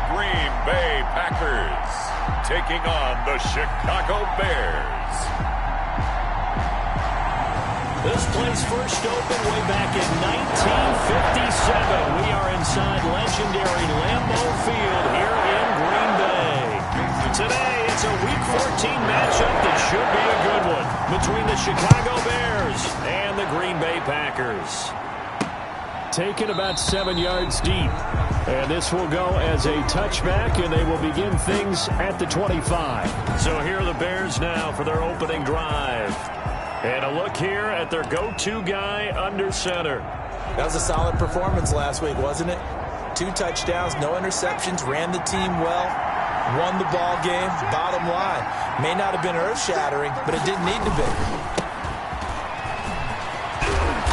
Green Bay Packers taking on the Chicago Bears. This place first opened way back in 1957. We are inside legendary Lambeau Field here in Green Bay. Today, it's a Week 14 matchup that should be a good one between the Chicago Bears and the Green Bay Packers. Taken about 7 yards deep. And this will go as a touchback, and they will begin things at the 25. So here are the Bears now for their opening drive. And a look here at their go-to guy under center. That was a solid performance last week, wasn't it? 2 touchdowns, no interceptions, ran the team well, won the ball game. Bottom line, may not have been earth-shattering, but it didn't need to be.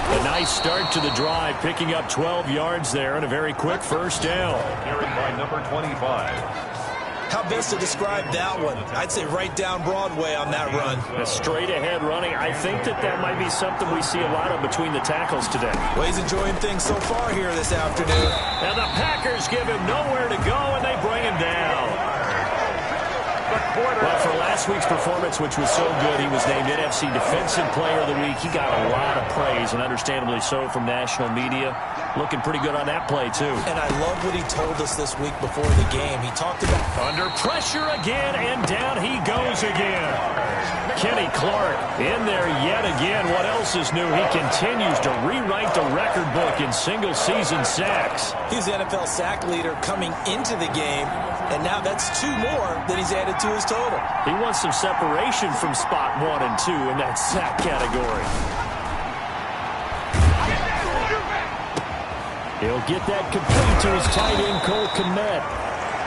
A nice start to the drive, picking up 12 yards there and a very quick first down. Carried by number 25. How best to describe that one? I'd say right down Broadway on that run. A straight-ahead running. I think that might be something we see a lot of between the tackles today. Well, he's enjoying things so far here this afternoon. And the Packers give him nowhere to go, and they bring him down. Well, for last week's performance, which was so good, he was named NFC Defensive Player of the Week. He got a lot of praise, and understandably so, from national media. Looking pretty good on that play, too. And I love what he told us this week before the game. He talked about... Under pressure again, and down he goes again. Kenny Clark in there yet again. What else is new? He continues to rewrite the record book in single-season sacks. He's the NFL sack leader coming into the game, and now that's 2 more that he's added to his total. He wants some separation from spot 1 and 2 in that sack category. He'll get that complete to his tight end, Cole Kmet.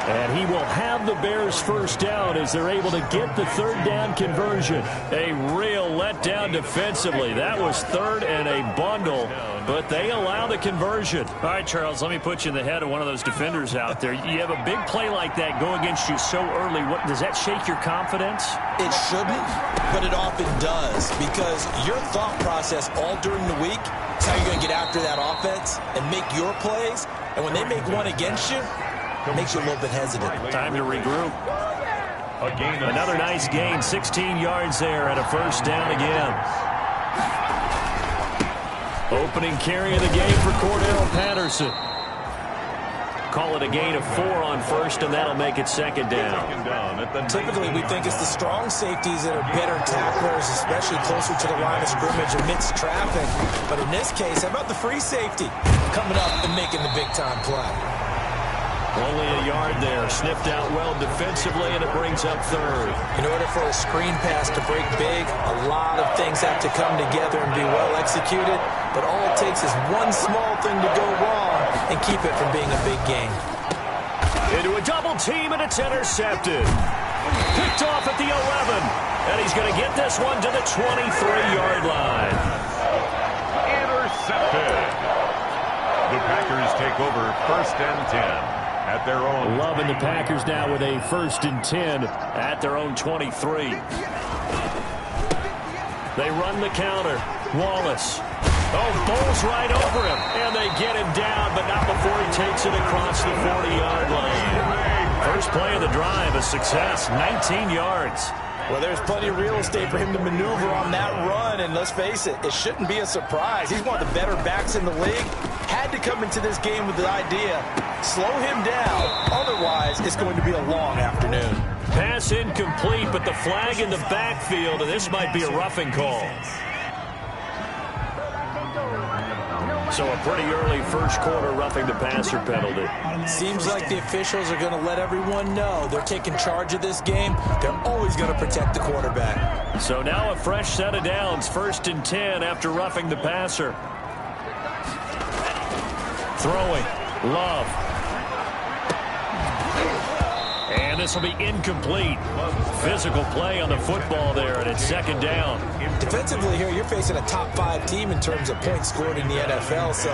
And he will have the Bears first down as they're able to get the third down conversion. A real letdown defensively. That was 3rd and a bundle, but they allow the conversion. All right, Charles, let me put you in the head of one of those defenders out there. You have a big play like that go against you so early. Does that shake your confidence? It shouldn't, but it often does, because your thought process all during the week is how you're going to get after that offense and make your plays. And when they make one against you, it makes you a little bit hesitant. Time to regroup. Another nice gain, 16 yards there and a first down again. Opening carry of the game for Cordell Patterson. Call it a gain of 4 on first, and that'll make it second down. Typically, we think it's the strong safeties that are better tacklers, especially closer to the line of scrimmage amidst traffic. But in this case, how about the free safety coming up and making the big-time play? Only a yard there. Sniffed out well defensively, and it brings up 3rd. In order for a screen pass to break big, a lot of things have to come together and be well executed. But all it takes is one small thing to go wrong and keep it from being a big game. Into a double team, and it's intercepted. Picked off at the 11. And he's going to get this one to the 23-yard line. Intercepted. The Packers take over 1st and 10. At their own. Loving the Packers now with a 1st and 10 at their own 23. They run the counter. Wallace. Oh, bowls right over him. And they get him down, but not before he takes it across the 40-yard line. First play of the drive, a success, 19 yards. Well, there's plenty of real estate for him to maneuver on that run, and let's face it, it shouldn't be a surprise. He's one of the better backs in the league. Had to come into this game with the idea, slow him down, otherwise it's going to be a long afternoon. Pass incomplete, but the flag in the backfield, and this might be a roughing call. So a pretty early first quarter roughing the passer penalty. Seems like the officials are going to let everyone know they're taking charge of this game. They're always going to protect the quarterback. So now a fresh set of downs, 1st and 10 after roughing the passer. Throwing. Love. And this will be incomplete. Physical play on the football there, and it's 2nd down. Defensively here, you're facing a top 5 team in terms of points scored in the NFL, so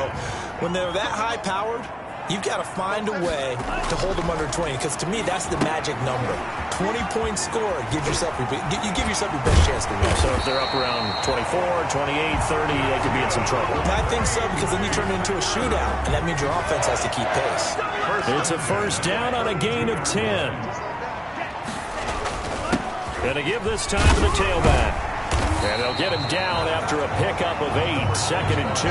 when they're that high-powered, You've got to find a way to hold them under 20, because to me, that's the magic number. 20 points scored, you give yourself your best chance to win. So if they're up around 24, 28, 30, they could be in some trouble. I think so, because then you turn it into a shootout, and that means your offense has to keep pace. It's a first down on a gain of 10. Going to give this time to the tailback. And they'll get him down after a pickup of 8, 2nd and 2.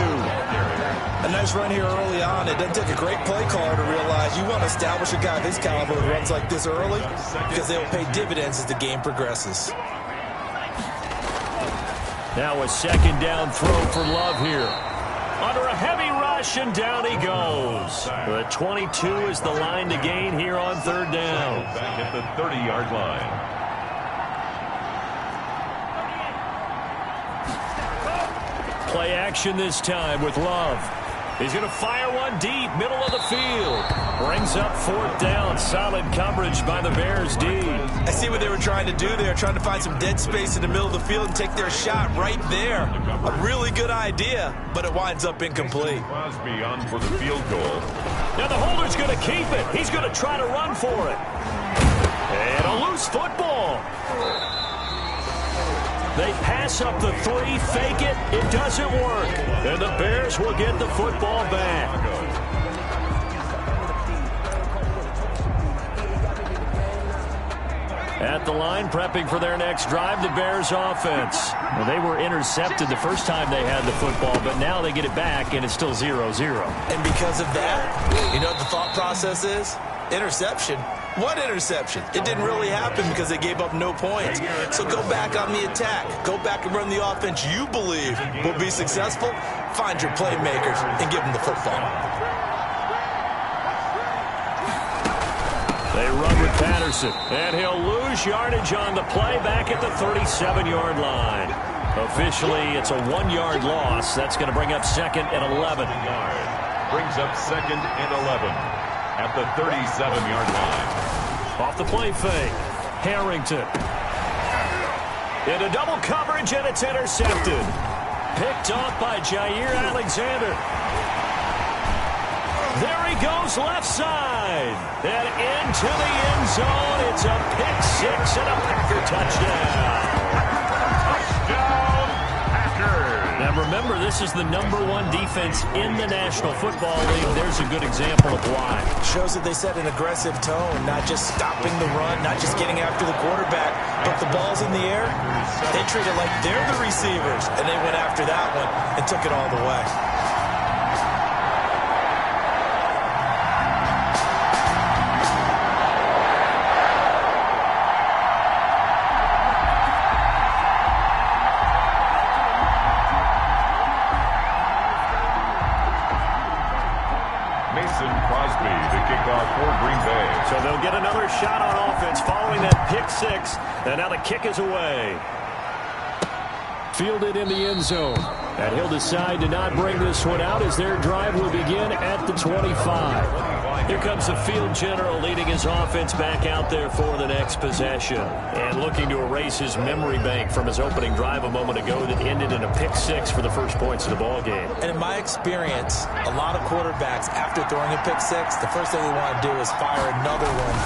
A nice run here early on. It doesn't take a great play caller to realize you want to establish a guy of his caliber who runs like this early, because they'll pay dividends as the game progresses. Now a 2nd down throw for Love here. Under a heavy rush, and down he goes. The 22 is the line to gain here on 3rd down. Back at the 30-yard line. Play action this time with Love. He's going to fire one deep, middle of the field. Brings up 4th down. Solid coverage by the Bears D. I see what they were trying to do there, trying to find some dead space in the middle of the field and take their shot right there. A really good idea, but it winds up incomplete. Crosby on for the field goal. Now the holder's going to keep it. He's going to try to run for it. And a loose football. They pass up the 3, fake it. It doesn't work. And the Bears will get the football back. At the line, prepping for their next drive, the Bears offense. Well, they were intercepted the first time they had the football, but now they get it back, and it's still 0-0. And because of that, you know what the thought process is? Interception. What interception? It didn't really happen because they gave up no points. So go back on the attack. Go back and run the offense you believe will be successful. Find your playmakers and give them the football. They run with Patterson, and he'll lose yardage on the play back at the 37-yard line. Officially, it's a 1-yard loss. That's going to bring up 2nd and 11. Brings up 2nd and 11. At the 37-yard line. Off the play fake. Harrington. Into double coverage, and it's intercepted. Picked off by Jair Alexander. There he goes, left side. And into the end zone. It's a pick 6 and a Packer touchdown. Touchdown, Packers. Now remember, this is the #1 defense in the National Football League. There's a good example of why. Shows that they set an aggressive tone, not just stopping the run, not just getting after the quarterback, but the ball's in the air. They treat it like they're the receivers, and they went after that one and took it all the way. So they'll get another shot on offense following that pick 6. And now the kick is away. Fielded in the end zone. And he'll decide to not bring this one out as their drive will begin at the 25. Here comes the field general leading his offense back out there for the next possession. And looking to erase his memory bank from his opening drive a moment ago that ended in a pick 6 for the first points of the ball game. And in my experience, a lot of quarterbacks, after throwing a pick 6, the first thing they want to do is fire another one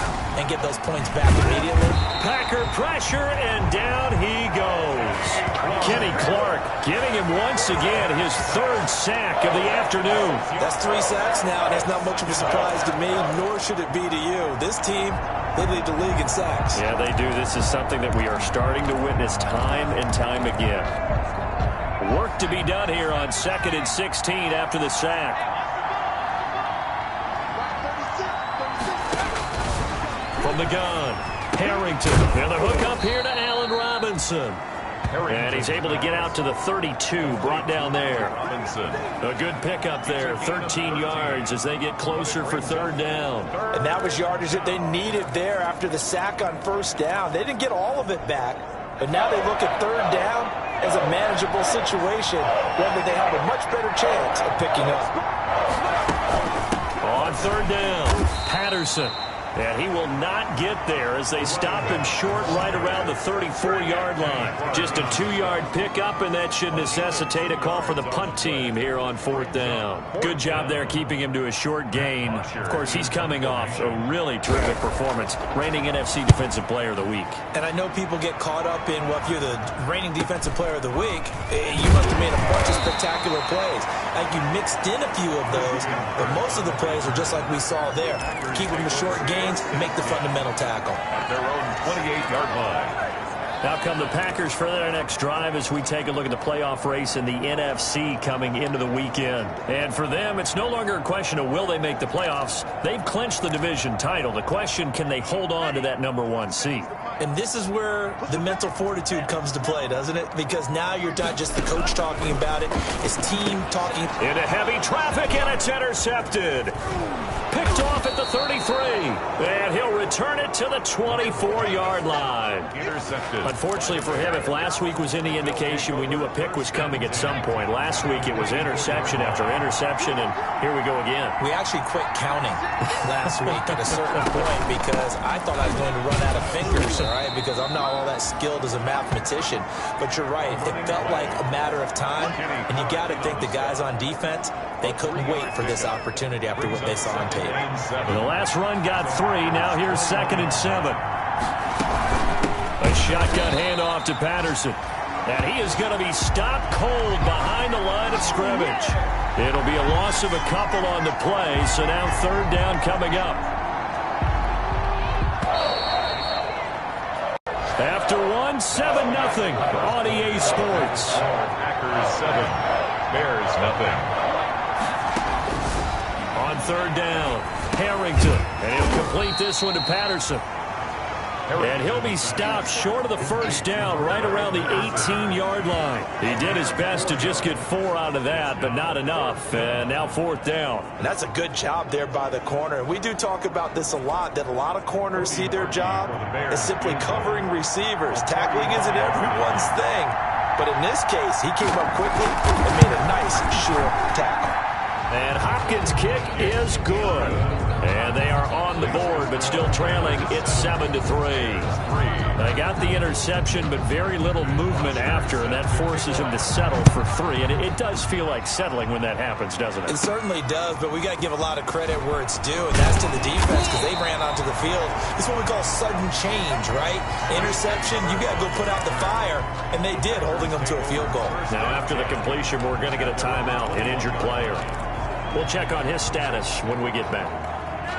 and get those points back immediately. Packer pressure, and down he goes. Kenny Clark getting him once again his 3rd sack of the afternoon. That's 3 sacks now, and that's not much of a surprise to me, nor should it be to you. This team, they lead the league in sacks. Yeah, they do. This is something that we are starting to witness time and time again. Work to be done here on 2nd and 16 after the sack. From the gun, Harrington. And the hook up here to Allen Robinson. And he's able to get out to the 32, brought down there. A good pickup there, 13 yards as they get closer for 3rd down. And that was yardage that they needed there after the sack on 1st down. They didn't get all of it back, but now they look at 3rd down as a manageable situation, one that they have a much better chance of picking up. On 3rd down, Patterson. And he will not get there as they stop him short right around the 34-yard line. Just a 2-yard pickup, and that should necessitate a call for the punt team here on 4th down. Good job there keeping him to a short gain. Of course, he's coming off a really terrific performance, reigning NFC Defensive Player of the Week. And I know people get caught up in, well, if you're the reigning Defensive Player of the Week, you must have made a bunch of spectacular plays. Like you mixed in a few of those, but most of the plays are just like we saw there. Keep them to short gains, make the fundamental tackle. At their own 28-yard line. Now come the Packers for their next drive as we take a look at the playoff race in the NFC coming into the weekend. And for them, it's no longer a question of will they make the playoffs. They've clinched the division title. The question, can they hold on to that #1 seed? And this is where the mental fortitude comes to play, doesn't it? Because now you're not just the coach talking about it. It's team talking. Into heavy traffic, and it's intercepted. Picked off at the 33. And he'll return it to the 24-yard line. Intercepted. Unfortunately for him, if last week was any indication, we knew a pick was coming at some point. Last week it was interception after interception, and here we go again. We actually quit counting last week at a certain point because I thought I was going to run out of fingers, all right, because I'm not all that skilled as a mathematician. But you're right. It felt like a matter of time, and you got to think the guys on defense, they couldn't wait for this opportunity after what they saw on tape. The last run got 3. Now here's 2nd and 7. A shotgun handoff to Patterson. And he is going to be stopped cold behind the line of scrimmage. It'll be a loss of a couple on the play, so now 3rd down coming up. After 1, 7-0 on EA Sports. Packers 7, Bears nothing. On 3rd down, Harrington. And he'll complete this one to Patterson. And he'll be stopped short of the 1st down right around the 18-yard line. He did his best to just get 4 out of that, but not enough. And now 4th down. And that's a good job there by the corner. We do talk about this a lot, that a lot of corners see their job as simply covering receivers. Tackling isn't everyone's thing. But in this case, he came up quickly and made a nice, sure tackle. And Hopkins' kick is good. And they are on the board, but still trailing. It's 7-3. They got the interception, but very little movement after, and that forces him to settle for 3. And it does feel like settling when that happens, doesn't it? It certainly does, but we got to give a lot of credit where it's due, and that's to the defense because they ran onto the field. It's what we call sudden change, right? Interception, you got to go put out the fire, and they did, holding them to a field goal. Now, after the completion, we're going to get a timeout, an injured player. We'll check on his status when we get back.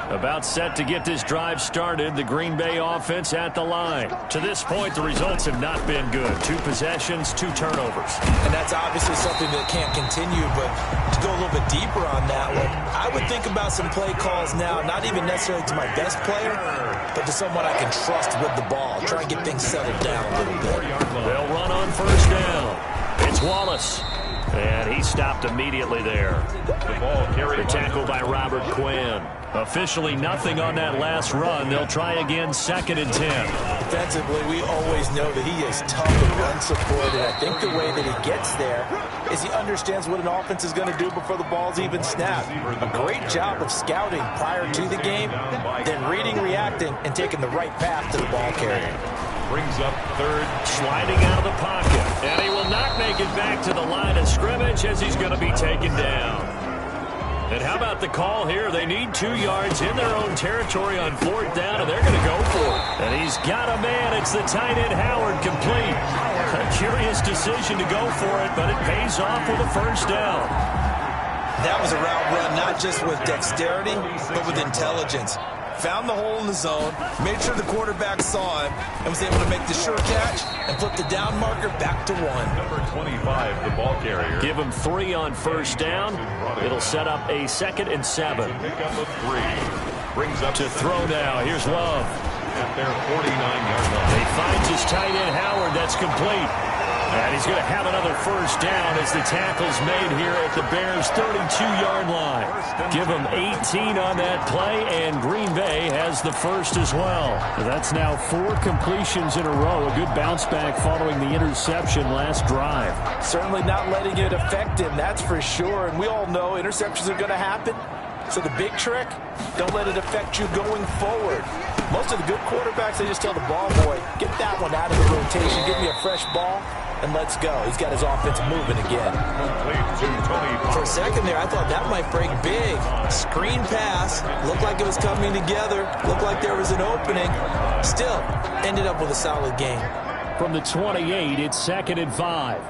About set to get this drive started, the Green Bay offense at the line. To this point, the results have not been good. 2 possessions, 2 turnovers. And that's obviously something that can't continue, but to go a little bit deeper on that one, I would think about some play calls now, not even necessarily to my best player, but to someone I can trust with the ball. Try and get things settled down a little bit. They'll run on 1st down. It's Wallace. And he stopped immediately there. The tackle by Robert Quinn. Officially nothing on that last run. They'll try again 2nd and 10. Defensively, we always know that he is tough and run supported. I think the way that he gets there is he understands what an offense is going to do before the ball's even snapped. A great job of scouting prior to the game, then reading, reacting, and taking the right path to the ball carrier. Brings up 3rd. Sliding out of the pocket. And he will not make it back to the line of scrimmage as he's going to be taken down. And how about the call here? They need 2 yards in their own territory on 4th down, and they're going to go for it. And he's got a man. It's the tight end, Howard, complete. A curious decision to go for it, but it pays off with a 1st down. That was a route run, not just with dexterity, but with intelligence. Found the hole in the zone, made sure the quarterback saw him, and was able to make the sure catch and flip the down marker back to 1. Number 25, the ball carrier. Give him 3 on 1st down. It'll set up a 2nd and 7. Pickup of 3. Brings up to throw now. Here's Love. At their 49-yard line. He finds his tight end, Howard. That's complete. And he's going to have another 1st down as the tackle's made here at the Bears' 32-yard line. Give him 18 on that play, and Green Bay has the 1st as well. That's now 4 completions in a row. A good bounce back following the interception last drive. Certainly not letting it affect him, that's for sure. And we all know interceptions are going to happen. So the big trick, don't let it affect you going forward. Most of the good quarterbacks, they just tell the ball boy, get that one out of the rotation, give me a fresh ball, and let's go. He's got his offense moving again. For a second there, I thought that might break big. Screen pass, looked like it was coming together, looked like there was an opening. Still, ended up with a solid game. From the 28, it's 2nd and 5.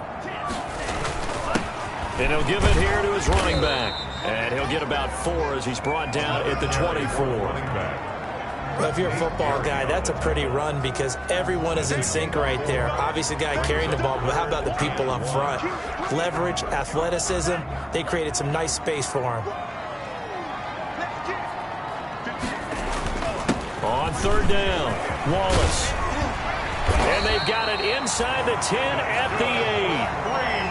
And he'll give it here to his running back. And he'll get about 4 as he's brought down at the 24. Well, if you're a football guy, that's a pretty run because everyone is in sync right there. Obviously, the guy carrying the ball, but how about the people up front? Leverage, athleticism, they created some nice space for him. On 3rd down, Wallace. And they've got it inside the 10 at the 8.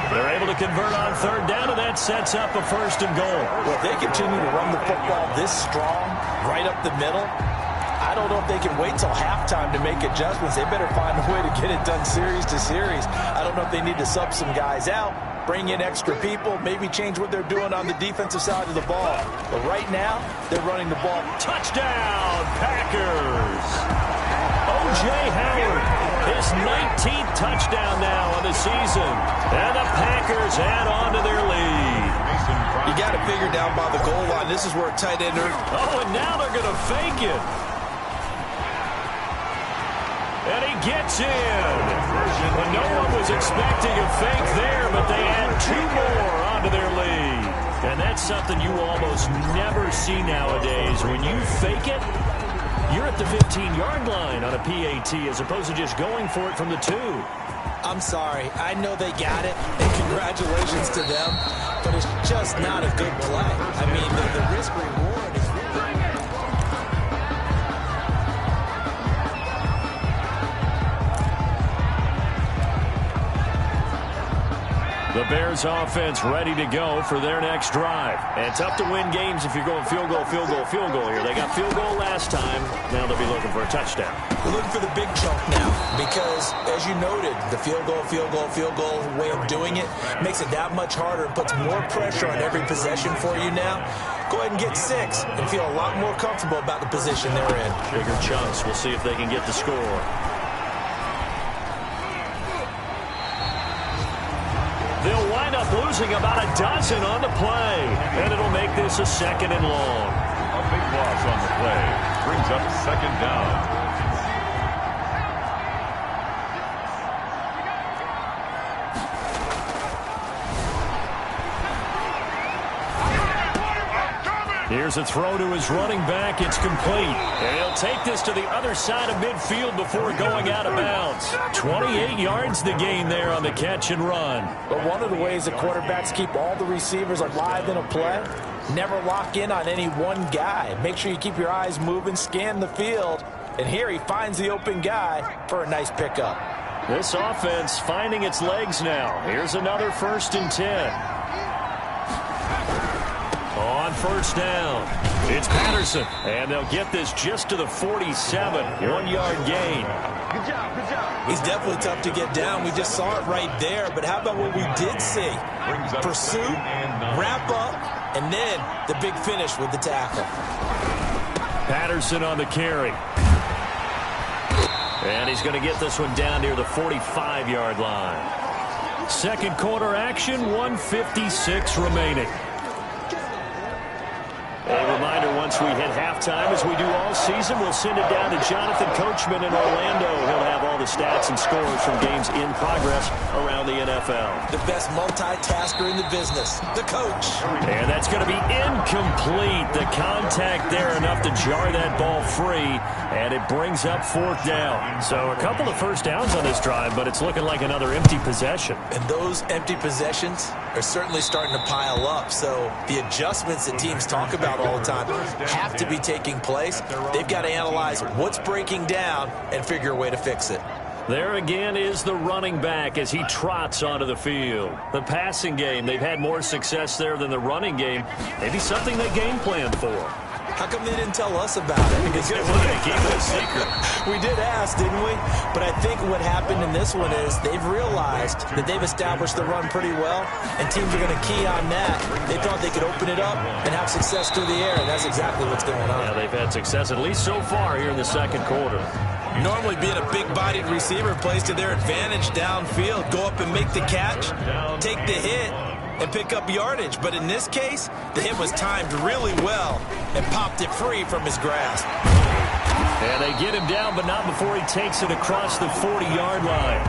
They're able to convert on 3rd down, and that sets up a 1st and goal. Well, if they continue to run the football this strong, right up the middle, I don't know if they can wait till halftime to make adjustments. They better find a way to get it done series to series. I don't know if they need to sub some guys out, bring in extra people, maybe change what they're doing on the defensive side of the ball. But right now, they're running the ball. Touchdown, Packers! O.J. Howard, his 19th touchdown now of the season. And the Packers add on to their lead. You got to figure down by the goal line. This is where a tight end... Oh, and now they're going to fake it. And he gets in. Well, no one was expecting a fake there, but they add 2 more onto their lead. And that's something you almost never see nowadays. When you fake it, you're at the 15-yard line on a PAT as opposed to just going for it from the 2. I'm sorry. I know they got it, and congratulations to them, but it's just not a good play. I mean, the risk-reward is really... The Bears offense ready to go for their next drive. And tough to win games if you're going field goal, field goal, field goal here. They got field goal last time. Now they'll be looking for a touchdown. We're looking for the big chunk now because, as you noted, the field goal way of doing it makes it that much harder and puts more pressure on every possession for you now. Go ahead and get 6 and feel a lot more comfortable about the position they're in. Bigger chunks. We'll see if they can get the score. They'll wind up losing about a dozen on the play, and it'll make this a 2nd and long. A big loss on the play. Brings up 2nd down. Here's a throw to his running back. It's complete. And he'll take this to the other side of midfield before going out of bounds. 28 yards the gain there on the catch and run. But one of the ways that quarterbacks keep all the receivers alive in a play, never lock in on any one guy. Make sure you keep your eyes moving, scan the field. And here he finds the open guy for a nice pickup. This offense finding its legs now. Here's another 1st and 10. On 1st down, it's Patterson, and they'll get this just to the 47, 1-yard gain. Good job. He's definitely tough to get down. We just saw it right there, but how about what we did see? Pursuit, wrap up, and then the big finish with the tackle. Patterson on the carry. And he's going to get this one down near the 45-yard line. Second quarter action, 1:56 remaining. A reminder, once we hit halftime, as we do all season, we'll send it down to Jonathan Coachman in Orlando. He'll have all the stats and scores from games in progress around the NFL. The best multitasker in the business, the coach. And that's going to be incomplete. The contact there enough to jar that ball free, and it brings up 4th down. So a couple of first downs on this drive, but it's looking like another empty possession. And those empty possessions are certainly starting to pile up. So the adjustments that teams talk about all the time have to be taking place. They've got to analyze what's breaking down and figure a way to fix it. There again is the running back as he trots onto the field. The passing game, they've had more success there than the running game. Maybe something they game plan for. How come they didn't tell us about it? Because they wanted to keep it a secret. We did ask, didn't we? But I think what happened in this one is they've realized that they've established the run pretty well, and teams are going to key on that. They thought they could open it up and have success through the air, and that's exactly what's going on. Yeah, they've had success, at least so far, here in the second quarter. Normally being a big-bodied receiver plays to their advantage downfield. Go up and make the catch, take the hit, and pick up yardage. But in this case, the hit was timed really well and popped it free from his grasp. And they get him down, but not before he takes it across the 40-yard line.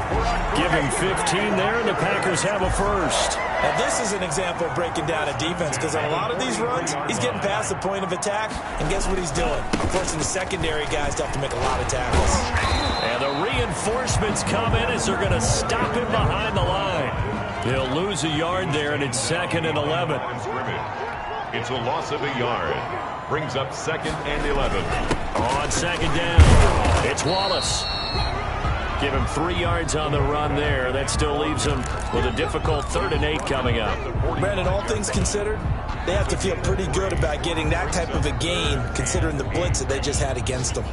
Give him 15 there, and the Packers have a first. Now, this is an example of breaking down a defense, because on a lot of these runs, he's getting past the point of attack, and guess what he's doing? Forcing the secondary guys to have to make a lot of tackles. And the reinforcements come in as they're going to stop him behind the line. He'll lose a yard there, and it's 2nd and 11. It's a loss of a yard. Brings up 2nd and 11. On second down, it's Wallace. Give him 3 yards on the run there. That still leaves him with a difficult 3rd and 8 coming up. Brandon, all things considered, they have to feel pretty good about getting that type of a gain, considering the blitz that they just had against them.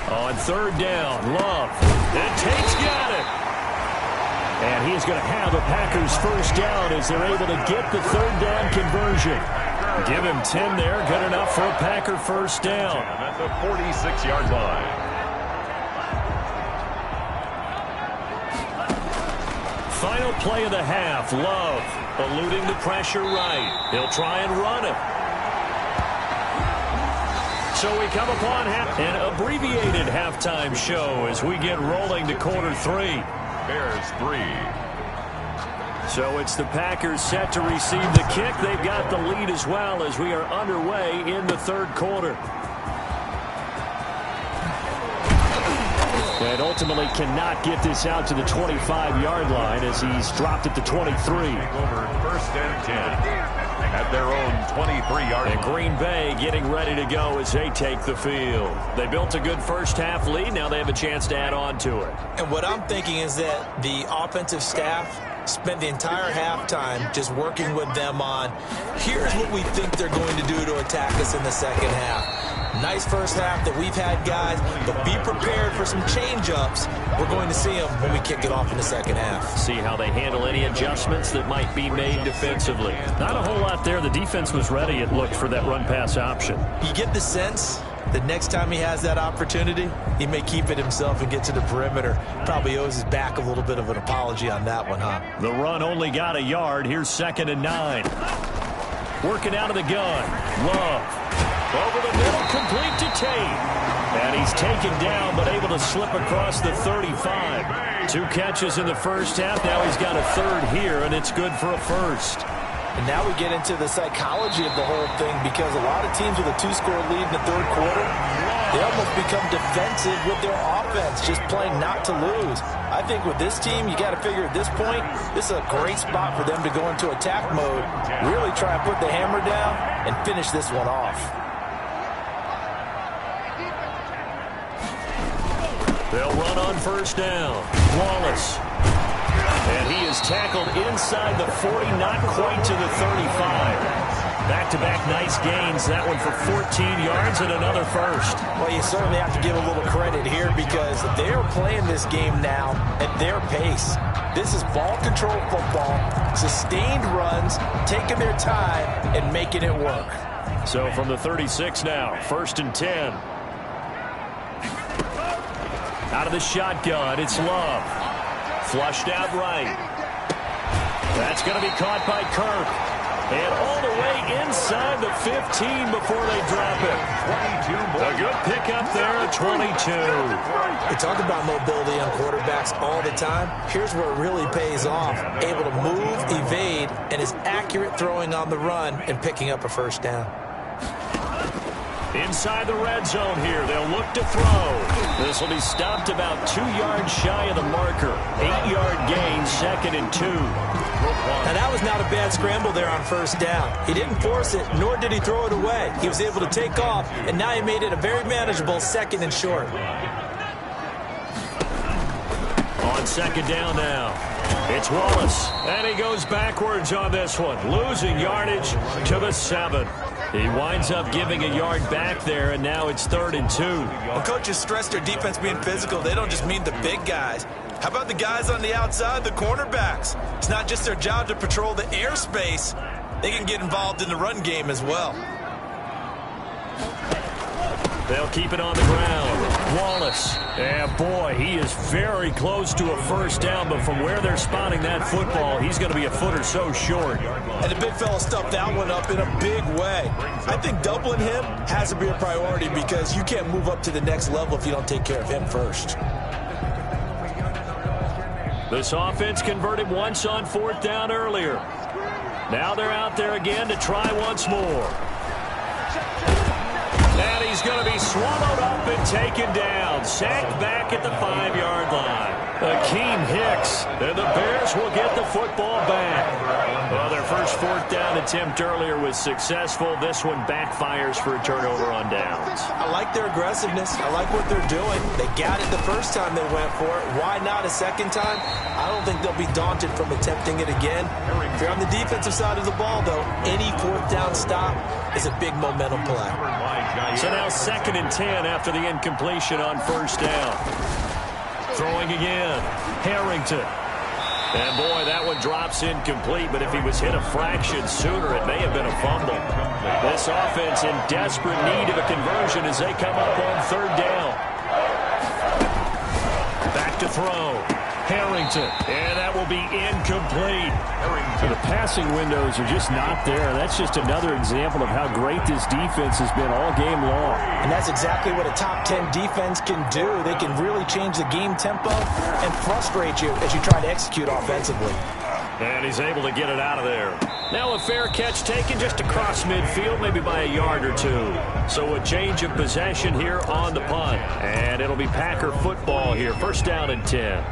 On 3rd down, Love. And Tate's got it. And he's going to have a Packers first down as they're able to get the 3rd down conversion. Give him 10 there, good enough for a Packer first down. At the 46-yard line. Final play of the half, Love eluding the pressure right. He'll try and run it. So we come upon an abbreviated halftime show as we get rolling to quarter 3. Bears 3. So it's the Packers set to receive the kick. They've got the lead as well as we are underway in the 3rd quarter. And ultimately cannot get this out to the 25-yard line as he's dropped at the 23. Over 1st and 10. At their own 23-yard line. And Green Bay getting ready to go as they take the field. They built a good first-half lead. Now they have a chance to add on to it. And what I'm thinking is that the offensive staff spent the entire halftime just working with them on, here's what we think they're going to do to attack us in the second half. Nice first half that we've had, guys, but be prepared for some change-ups. We're going to see them when we kick it off in the second half. See how they handle any adjustments that might be made defensively. Not a whole lot there. The defense was ready, it looked, for that run-pass option. You get the sense that next time he has that opportunity, he may keep it himself and get to the perimeter. Probably owes his back a little bit of an apology on that one, huh? The run only got a yard. Here's 2nd and 9. Working out of the gun. Love. Over the middle, complete to Tate. And he's taken down, but able to slip across the 35. 2 catches in the first half. Now he's got a 3rd here, and it's good for a first. And now we get into the psychology of the whole thing, because a lot of teams with a 2-score lead in the 3rd quarter, they almost become defensive with their offense, just playing not to lose. I think with this team, you got to figure at this point, this is a great spot for them to go into attack mode, really try and put the hammer down and finish this one off. They'll run on first down. Wallace. And he is tackled inside the 40, not quite to the 35. Back-to-back nice gains. That one for 14 yards and another first. Well, you certainly have to give a little credit here, because they're playing this game now at their pace. This is ball control football, sustained runs, taking their time and making it work. So from the 36 now, 1st and 10. Out of the shotgun, it's Love. Flushed out right. That's going to be caught by Kirk. And all the way inside the 15 before they drop it. A good pickup there at 22. We talk about mobility on quarterbacks all the time. Here's where it really pays off. Able to move, evade, and is accurate throwing on the run and picking up a first down. Inside the red zone here, they'll look to throw. This will be stopped about 2 yards shy of the marker. 8-yard gain, 2nd and 2. Now that was not a bad scramble there on first down. He didn't force it, nor did he throw it away. He was able to take off, and now he made it a very manageable 2nd and short. On 2nd down now, It's Wallace, and he goes backwards on this one, losing yardage to the 7. He winds up giving a yard back there, and now it's 3rd and 2. Well, coaches stress their defense being physical. They don't just mean the big guys. How about the guys on the outside, the cornerbacks? It's not just their job to patrol the airspace. They can get involved in the run game as well. They'll keep it on the ground. Wallace. And boy, he is very close to a first down, but from where they're spotting that football, he's going to be a foot or so short. And the big fella stuffed that one up in a big way. I think doubling him has to be a priority because you can't move up to the next level if you don't take care of him first. This offense converted once on 4th down earlier. Now they're out there again to try once more. And he's going to be swallowed up and taken down. Sacked back at the 5-yard line. Akeem Hicks. And the Bears will get the football back. Well, their first 4th down attempt earlier was successful. This one backfires for a turnover on downs. I like their aggressiveness. I like what they're doing. They got it the first time they went for it. Why not a second time? I don't think they'll be daunted from attempting it again. If you're on the defensive side of the ball, though, any 4th down stop is a big momentum play. So now 2nd and 10 after the incompletion on 1st down. Throwing again. Harrington. And boy, that one drops incomplete, but if he was hit a fraction sooner, it may have been a fumble. This offense in desperate need of a conversion as they come up on 3rd down. Back to throw. Harrington. And that will be incomplete. So the passing windows are just not there. That's just another example of how great this defense has been all game long. And that's exactly what a top 10 defense can do. They can really change the game tempo and frustrate you as you try to execute offensively. And he's able to get it out of there. Now a fair catch taken just across midfield, maybe by a yard or 2. So a change of possession here on the punt. And it'll be Packer football here. 1st down and 10.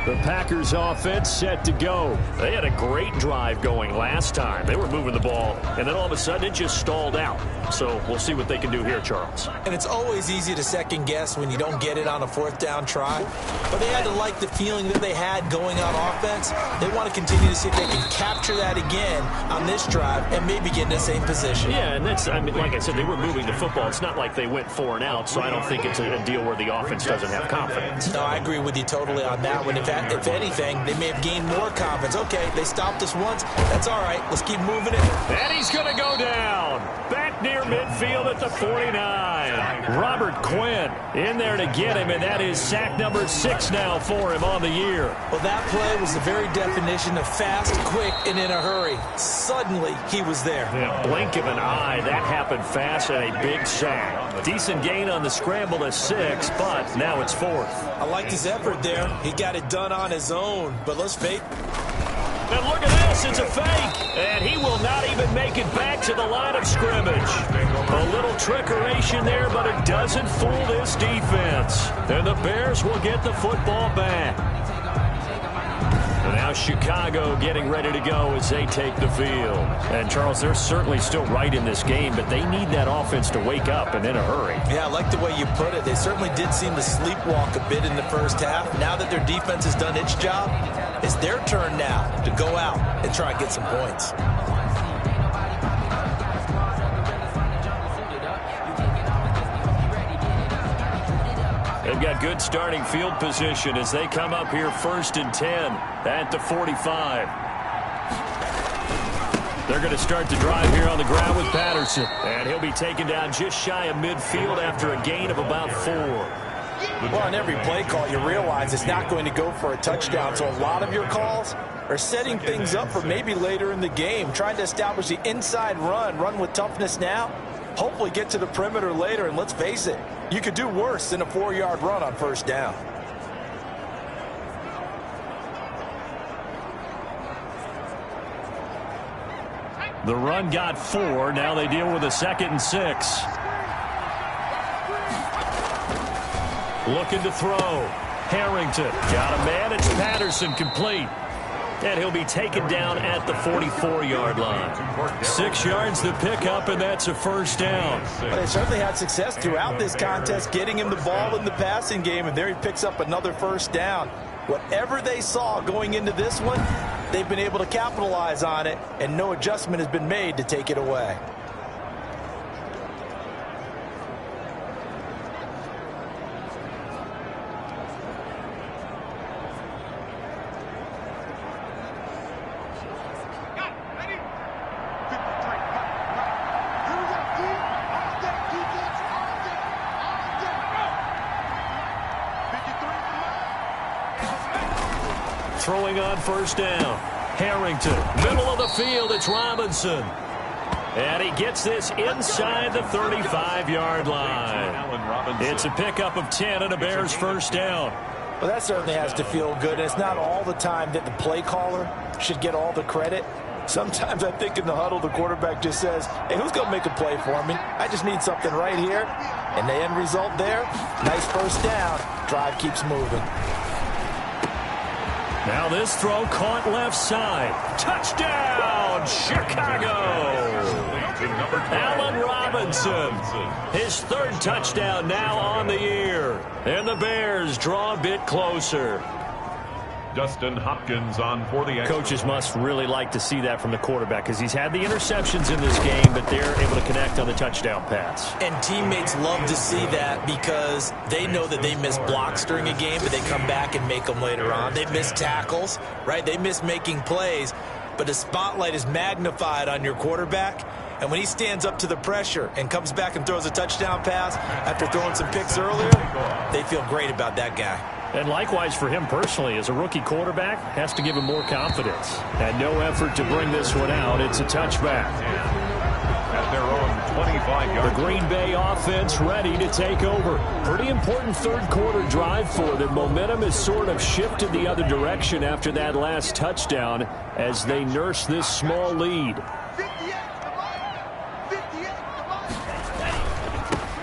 The Packers offense set to go. They had a great drive going last time. They were moving the ball, and then all of a sudden it just stalled out. So we'll see what they can do here, Charles. And it's always easy to second guess when you don't get it on a 4th down try. But they had to like the feeling that they had going on offense. They want to continue to see if they can capture that again on this drive and maybe get in the same position. Yeah, and that's, I mean, like I said, they were moving the football. It's not like they went 4 and out, so I don't think it's a deal where the offense doesn't have confidence. No, I agree with you totally on that one. If anything, they may have gained more confidence. Okay, they stopped us once. That's all right. Let's keep moving it. And he's going to go down. Back near midfield at the 49. Robert Quinn in there to get him, and that is sack number 6 now for him on the year. Well, that play was the very definition of fast, quick, and in a hurry. Suddenly, he was there. Yeah, blink of an eye. That happened fast and a big sack. Decent gain on the scramble to 6, but now it's 4th. I liked his effort there. He got it done on his own, but let's fake. And look at this, it's a fake. And he will not even make it back to the line of scrimmage. A little trickeration there, but it doesn't fool this defense. And the Bears will get the football back. And now Chicago getting ready to go as they take the field. And, Charles, they're certainly still right in this game, but they need that offense to wake up and in a hurry. Yeah, I like the way you put it. They certainly did seem to sleepwalk a bit in the first half. Now that their defense has done its job, it's their turn now to go out and try and get some points. They've got good starting field position as they come up here 1st and 10 at the 45. They're going to start the drive here on the ground with Patterson. And he'll be taken down just shy of midfield after a gain of about 4. Well, on every play call, you realize it's not going to go for a touchdown. So a lot of your calls are setting things up for maybe later in the game, trying to establish the inside run with toughness now. Hopefully get to the perimeter later, and let's face it, you could do worse than a 4-yard run on 1st down. The run got 4. Now they deal with a 2nd and 6. Looking to throw. Harrington got a man. It's Patterson complete. And he'll be taken down at the 44-yard line. 6 yards to pick up, and that's a 1st down. But they certainly had success throughout this contest, getting him the ball in the passing game, and there he picks up another 1st down. Whatever they saw going into this one, they've been able to capitalize on it, and no adjustment has been made to take it away. Throwing on first down. Harrington, middle of the field, it's Robinson. And he gets this inside the 35-yard line. It's a pickup of 10 and a Bears first down. Well, that certainly has to feel good. And it's not all the time that the play caller should get all the credit. Sometimes I think in the huddle, the quarterback just says, hey, who's going to make a play for me? I just need something right here. And the end result there, nice first down. Drive keeps moving. Now this throw caught left side. Touchdown, Chicago! Allen Robinson, his third touchdown now on the year. And the Bears draw a bit closer. Dustin Hopkins on for the extra. Coaches must really like to see that from the quarterback because he's had the interceptions in this game, but they're able to connect on the touchdown pass. And teammates love to see that because they know that they miss blocks during a game, but they come back and make them later on. They miss tackles, right? They miss making plays, but the spotlight is magnified on your quarterback. And when he stands up to the pressure and comes back and throws a touchdown pass after throwing some picks earlier, they feel great about that guy. And likewise for him personally, as a rookie quarterback, has to give him more confidence. And no effort to bring this one out. It's a touchback. At their own 25-yard. The Green Bay offense ready to take over. Pretty important third quarter drive for them. Momentum has sort of shifted the other direction after that last touchdown as they nurse this small lead.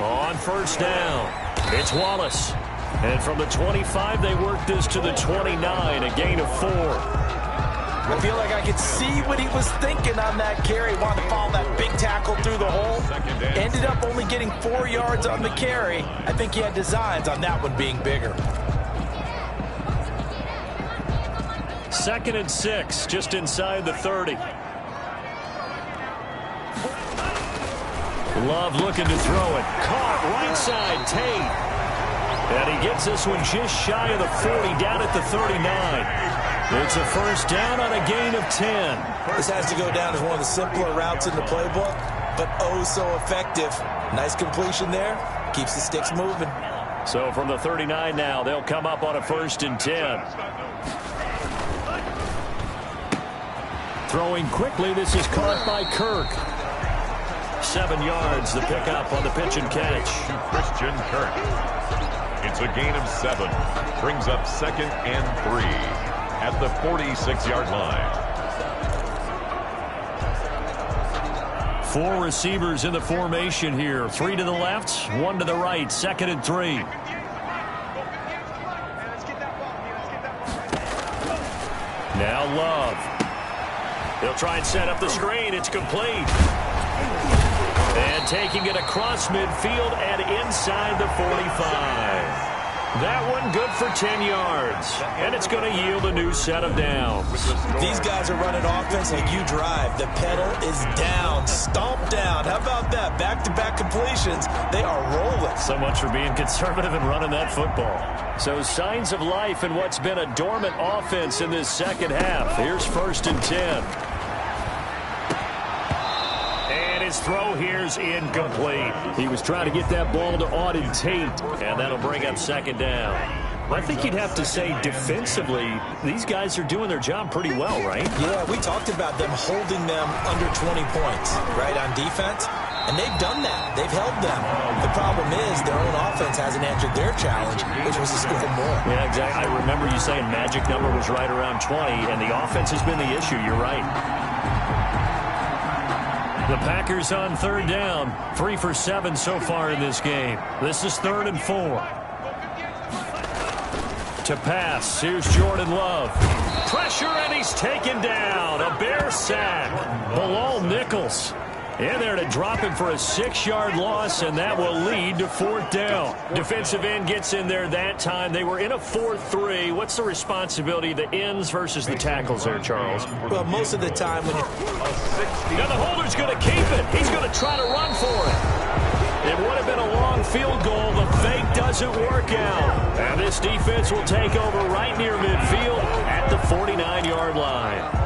On first down, it's Wallace. And from the 25, they work this to the 29, a gain of 4. I feel like I could see what he was thinking on that carry. Wanted to follow that big tackle through the hole. Ended up only getting 4 yards on the carry. I think he had designs on that one being bigger. 2nd and 6, just inside the 30. Love looking to throw it. Caught right side, Tate. And he gets this one just shy of the 40, down at the 39. It's a first down on a gain of 10. This has to go down as one of the simpler routes in the playbook, but oh so effective. Nice completion there. Keeps the sticks moving. So from the 39 now, they'll come up on a 1st and 10. Throwing quickly, this is caught by Kirk. 7 yards, the pickup on the pitch and catch. Christian Kirk. It's a gain of 7. Brings up 2nd and 3 at the 46-yard line. 4 receivers in the formation here. 3 to the left, 1 to the right. 2nd and 3. Now Love. He'll try and set up the screen. It's complete. And taking it across midfield and inside the 45. That one good for 10 yards. And it's going to yield a new set of downs. These guys are running offense like you drive. The pedal is down, stomped down. How about that? Back-to-back completions. They are rolling. So much for being conservative and running that football. So signs of life in what's been a dormant offense in this second half. Here's 1st and 10. His throw here's incomplete. He was trying to get that ball to Auden Tate, and that'll bring up 2nd down. I think you'd have to say defensively, these guys are doing their job pretty well, right? Yeah, we talked about them holding them under 20 points, right, on defense. And they've done that. They've held them. The problem is their own offense hasn't answered their challenge, which was to score more. Yeah, exactly. I remember you saying magic number was right around 20, and the offense has been the issue. You're right. The Packers on 3rd down. 3 for 7 so far in this game. This is 3rd and 4. To pass, here's Jordan Love. Pressure, and he's taken down. A Bear sack. Bilal Nichols. In there to drop him for a 6-yard loss, and that will lead to 4th down. Defensive end gets in there that time. They were in a 4-3. What's the responsibility of the ends versus the tackles there, Charles? Well, most of the time when now the holder's going to keep it. He's going to try to run for it. It would have been a long field goal. The fake doesn't work out. And this defense will take over right near midfield at the 49-yard line.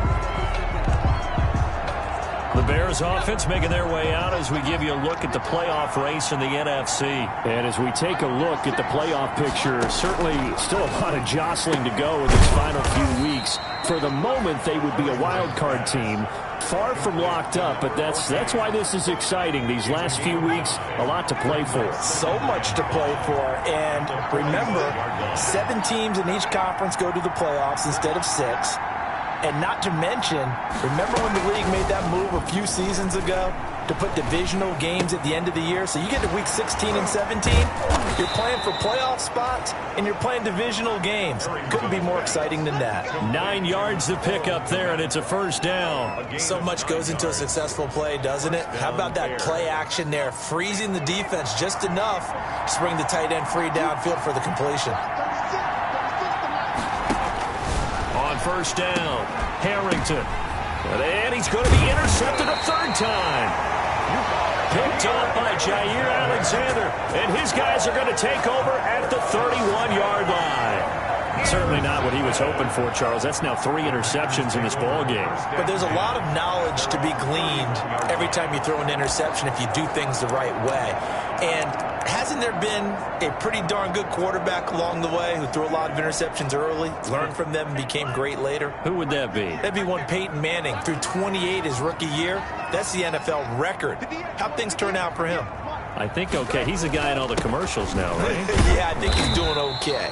The Bears offense making their way out as we give you a look at the playoff race in the NFC. And as we take a look at the playoff picture, certainly still a lot of jostling to go in these final few weeks. For the moment, they would be a wild card team. Far from locked up, but that's why this is exciting. These last few weeks, a lot to play for. So much to play for. And remember, 7 teams in each conference go to the playoffs instead of 6. And not to mention, remember when the league made that move a few seasons ago to put divisional games at the end of the year? So you get to week 16 and 17, you're playing for playoff spots, and you're playing divisional games. Couldn't be more exciting than that. 9 yards to pick up there, and it's a 1st down. So much goes into a successful play, doesn't it? How about that play action there, freezing the defense just enough to bring the tight end free downfield for the completion. On 1st down, Harrington. And he's going to be intercepted a 3rd time. Picked up by Jair Alexander. And his guys are going to take over at the 31-yard line. Certainly not what he was hoping for, Charles. That's now 3 interceptions in this ballgame. But there's a lot of knowledge to be gleaned every time you throw an interception if you do things the right way. And hasn't there been a pretty darn good quarterback along the way who threw a lot of interceptions early, learned from them, and became great later? Who would that be? That'd be one Peyton Manning. Threw 28 his rookie year. That's the NFL record. How'd things turn out for him? I think okay. He's a guy in all the commercials now, right? Yeah, I think he's doing okay.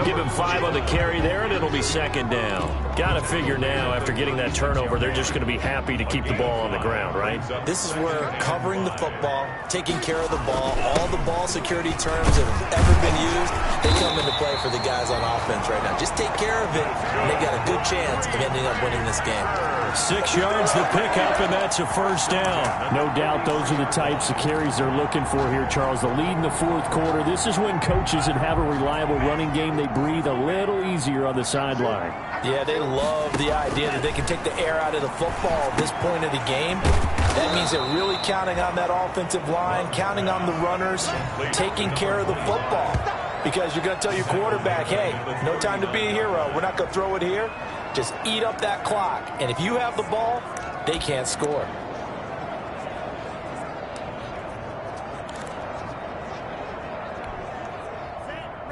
Give him 5 on the carry there, and it'll be 2nd down. Got to figure now, after getting that turnover, they're just going to be happy to keep the ball on the ground, right? This is where covering the football, taking care of the ball, all the ball security terms that have ever been used, they come into play for the guys on offense right now. Just take care of it, and they've got a good chance of ending up winning this game. 6 yards the pickup, and that's a 1st down. No doubt those are the types of carries they're looking for here, Charles. The lead in the 4th quarter. This is when coaches that have a reliable running game, they breathe a little easier on the sideline. Yeah, they love the idea that they can take the air out of the football at this point of the game. That means they're really counting on that offensive line, counting on the runners, taking care of the football. Because you're going to tell your quarterback, hey, no time to be a hero. We're not going to throw it here. Just eat up that clock. And if you have the ball, they can't score.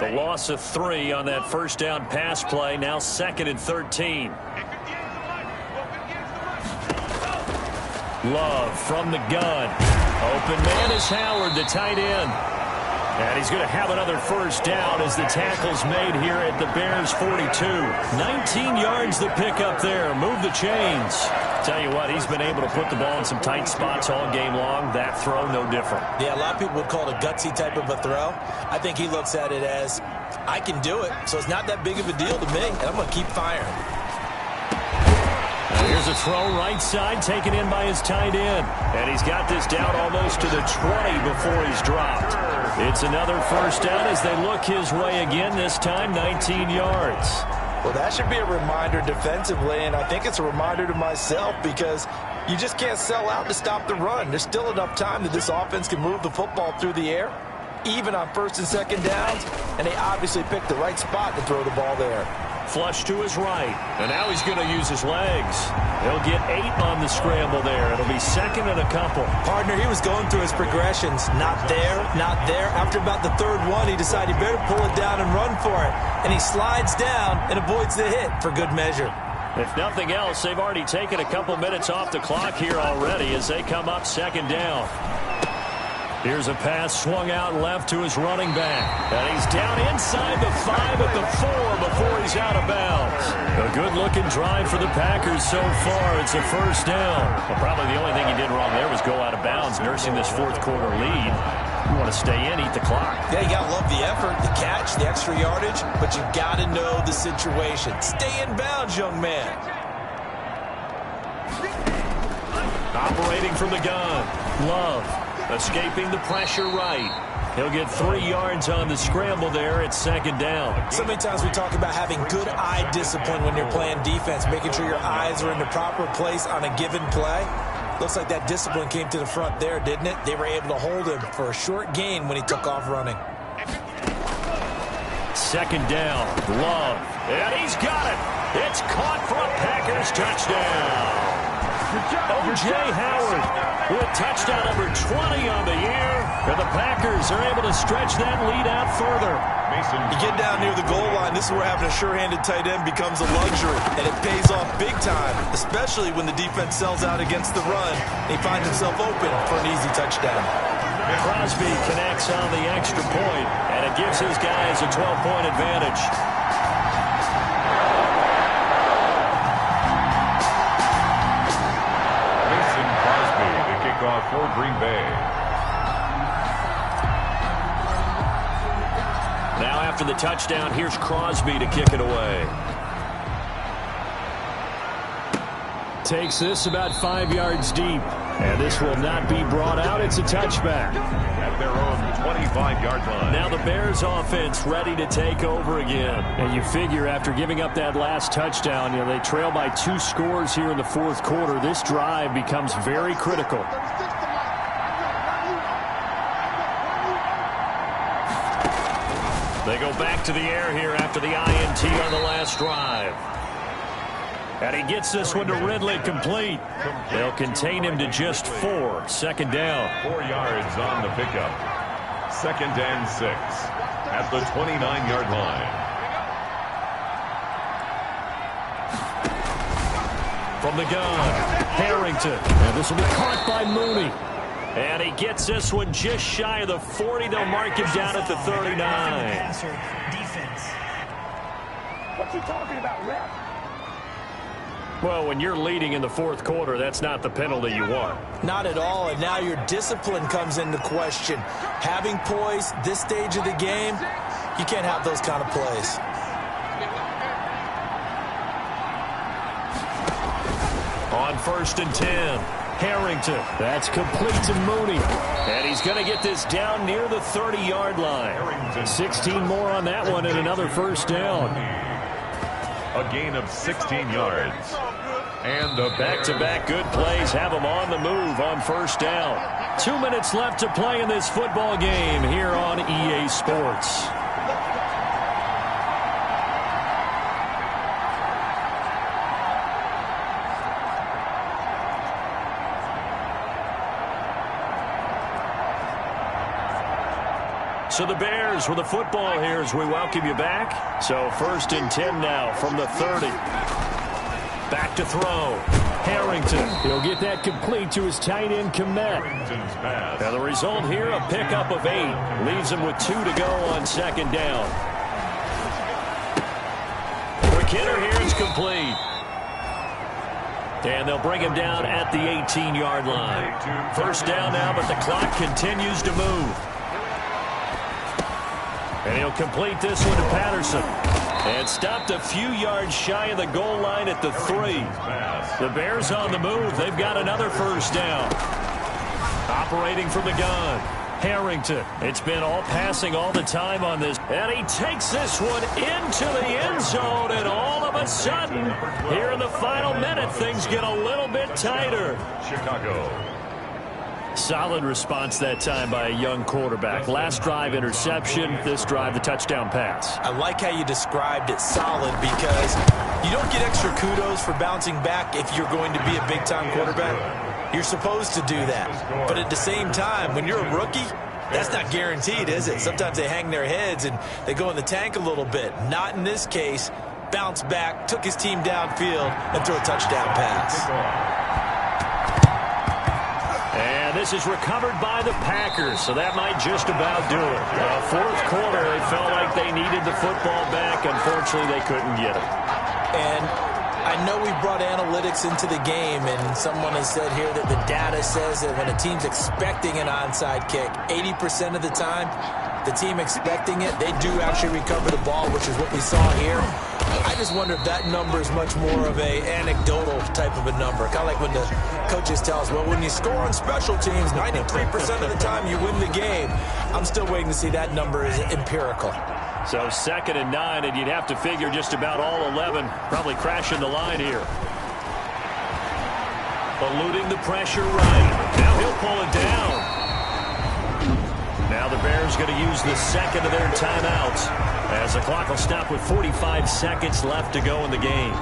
The loss of 3 on that 1st down pass play. Now 2nd and 13. Love from the gun. Open man is Howard, the tight end. And he's going to have another 1st down as the tackle's made here at the Bears 42. 19 yards the pickup there. Move the chains. Tell you what, he's been able to put the ball in some tight spots all game long. That throw, no different. Yeah, a lot of people would call it a gutsy type of a throw. I think he looks at it as, I can do it, so it's not that big of a deal to me, and I'm going to keep firing. Here's a throw right side taken in by his tight end. And he's got this down almost to the 20 before he's dropped. It's another 1st down as they look his way again, this time 19 yards. Well, that should be a reminder defensively, and I think it's a reminder to myself because you just can't sell out to stop the run. There's still enough time that this offense can move the football through the air, even on 1st and 2nd downs, and they obviously picked the right spot to throw the ball there. Flush to his right, and now he's going to use his legs. He'll get 8 on the scramble there. It'll be 2nd and a couple. Partner, he was going through his progressions. Not there, not there. After about the 3rd one, he decided he better pull it down and run for it. And he slides down and avoids the hit for good measure. If nothing else, they've already taken a couple minutes off the clock here already as they come up 2nd down. Here's a pass swung out left to his running back. And he's down inside the 5 at the 4 before he's out of bounds. A good-looking drive for the Packers so far. It's a 1st down. Well, probably the only thing he did wrong there was go out of bounds, nursing this 4th quarter lead. You want to stay in, eat the clock. Yeah, you got to love the effort, the catch, the extra yardage, but you got to know the situation. Stay in bounds, young man. Operating from the gun. Love escaping the pressure right. He'll get 3 yards on the scramble there at second down. So many times we talk about having good eye discipline when you're playing defense, making sure your eyes are in the proper place on a given play. Looks like that discipline came to the front there, didn't it? They were able to hold him for a short gain when he took off running. Second down. Love. And he's got it. It's caught for a Packers touchdown. O.J. Howard with touchdown number 20 on the year. And the Packers are able to stretch that lead out further. You get down near the goal line, this is where having a sure-handed tight end becomes a luxury. And it pays off big time, especially when the defense sells out against the run. And he finds himself open for an easy touchdown. Crosby connects on the extra point, and it gives his guys a 12-point advantage. For Green Bay. Now after the touchdown, here's Crosby to kick it away. Takes this about 5 yards deep. And this will not be brought out. It's a touchback. At their own 25-yard line. Now the Bears offense ready to take over again. And you figure after giving up that last touchdown, they trail by 2 scores here in the fourth quarter. This drive becomes very critical. They go back to the air here after the INT on the last drive. And he gets this one to Ridley complete. They'll contain him to just 4. Second down. 4 yards on the pickup. 2nd and 6 at the 29-yard line. From the gun, Harrington. And this will be caught by Mooney. And he gets this one just shy of the 40. They'll mark him down at the 39. What's he talking about, ref? Well, when you're leading in the fourth quarter, that's not the penalty you want. Not at all, and now your discipline comes into question. Having poise this stage of the game, you can't have those kind of plays. On 1st and 10, Harrington. That's complete to Mooney. And he's going to get this down near the 30-yard line. 16 more on that one and another first down. A gain of 16 yards. And a back-to-back good plays have them on the move on first down. 2 minutes left to play in this football game here on EA Sports. So the Bears with the football here as we welcome you back. So 1st and 10 now from the 30. Back to throw. Harrington. He'll get that complete to his tight end, Komet. Now the result here, a pickup of 8. Leaves him with 2 to go on second down. Quick hitter here is complete. And they'll bring him down at the 18-yard line. First down now, but the clock continues to move. And he'll complete this one to Patterson. And stopped a few yards shy of the goal line at the 3. The Bears on the move. They've got another first down. Operating from the gun. Harrington. It's been all passing all the time on this. And he takes this one into the end zone. And all of a sudden, here in the final minute, things get a little bit tighter. Chicago. Solid response that time by a young quarterback. Last drive, interception. This drive, the touchdown pass. I like how you described it, solid, because you don't get extra kudos for bouncing back if you're going to be a big-time quarterback. You're supposed to do that. But at the same time, when you're a rookie, that's not guaranteed, is it? Sometimes they hang their heads and they go in the tank a little bit. Not in this case. Bounced back, took his team downfield, and threw a touchdown pass. This is recovered by the Packers, so that might just about do it. Fourth quarter, they felt like they needed the football back. Unfortunately, they couldn't get it. And I know we brought analytics into the game, and someone has said here that the data says that when a team's expecting an onside kick, 80% of the time, the team expecting it, they do actually recover the ball, which is what we saw here. I just wonder if that number is much more of a anecdotal type of a number. Kind of like when the coaches tell us, well, when you score on special teams, 93% of the time you win the game. I'm still waiting to see that number is empirical. So 2nd and 9, and you'd have to figure just about all 11 probably crashing the line here. Eluding the pressure right. Now he'll pull it down. Now the Bears going to use the second of their timeouts as the clock will stop with 45 seconds left to go in the game.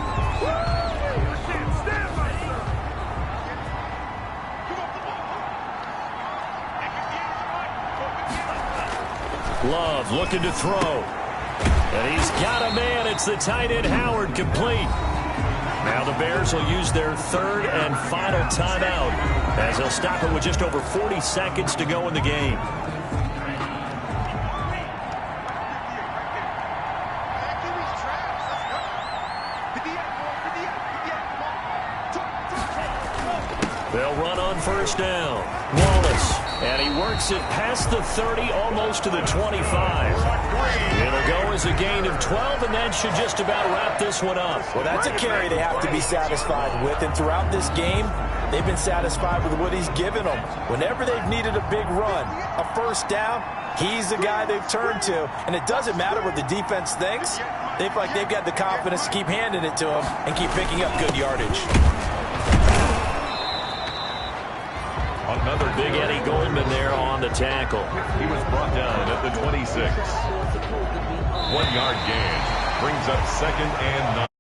Love looking to throw. And he's got a man. It's the tight end Howard, complete. Now the Bears will use their 3rd and final timeout as they'll stop it with just over 40 seconds to go in the game. They'll run on 1st down. Wallace. And he works it past the 30, almost to the 25. It'll go as a gain of 12, and that should just about wrap this one up. Well, that's a carry they have to be satisfied with. And throughout this game, they've been satisfied with what he's given them. Whenever they've needed a big run, a 1st down, he's the guy they've turned to. And it doesn't matter what the defense thinks. They feel like they've got the confidence to keep handing it to him and keep picking up good yardage. Another big Eddie Goldman there on the tackle. He was brought down at the 26. 1-yard gain brings up 2nd and 9.